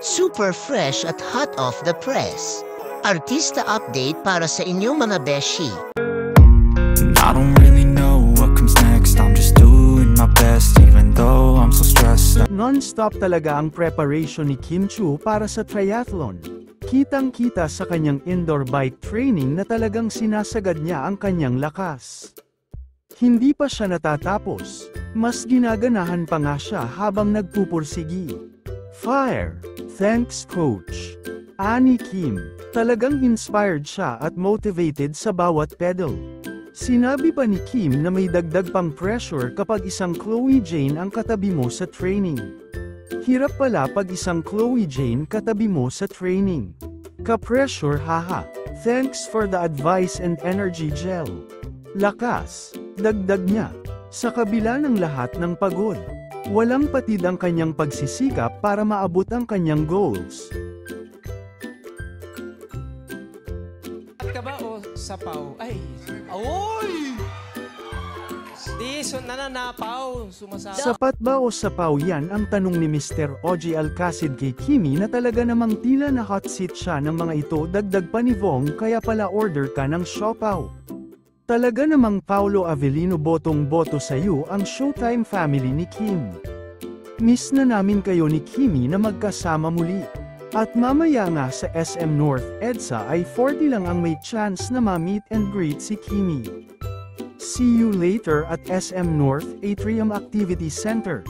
Super fresh at hot off the press. Artista update para sa inyong mga beshi. I don't really know what comes next. I'm just doing my best even though I'm so stressed. Non-stop talaga ang preparation ni Kim Chiu para sa triathlon. Kitang-kita sa kanyang indoor bike training na talagang sinasagad niya ang kanyang lakas. Hindi pa siya natatapos, mas ginaganahan pa nga siya habang nagpupursigi. Fire! Thanks coach! Ani Kim, talagang inspired siya at motivated sa bawat pedal. Sinabi pa ni Kim na may dagdag pang pressure kapag isang Chloe Jane ang katabi mo sa training. Hirap pala pag isang Chloe Jane katabi mo sa training. Ka-pressure haha. Thanks for the advice and energy gel. Lakas, dagdag niya. Sa kabila ng lahat ng pagod, walang patid ang kanyang pagsisikap para maabot ang kanyang goals. Ka ba o sapaw? Ay! Oy! Di, nananapaw. Sumasama. Sapat ba o sapaw yan ang tanong ni Mr. OG Alcacid kay Kimi na talaga namang tila na hot seat siya ng mga ito dagdag pa ni Vong kaya pala order ka ng siopaw. Talaga namang Paulo Avellino botong-boto sa iyo ang Showtime family ni Kim. Miss na namin kayo ni Kimi na magkasama muli. At mamaya nga sa SM North EDSA ay 40 lang ang may chance na ma-meet and greet si Kimi. See you later at SM North Atrium Activity Center.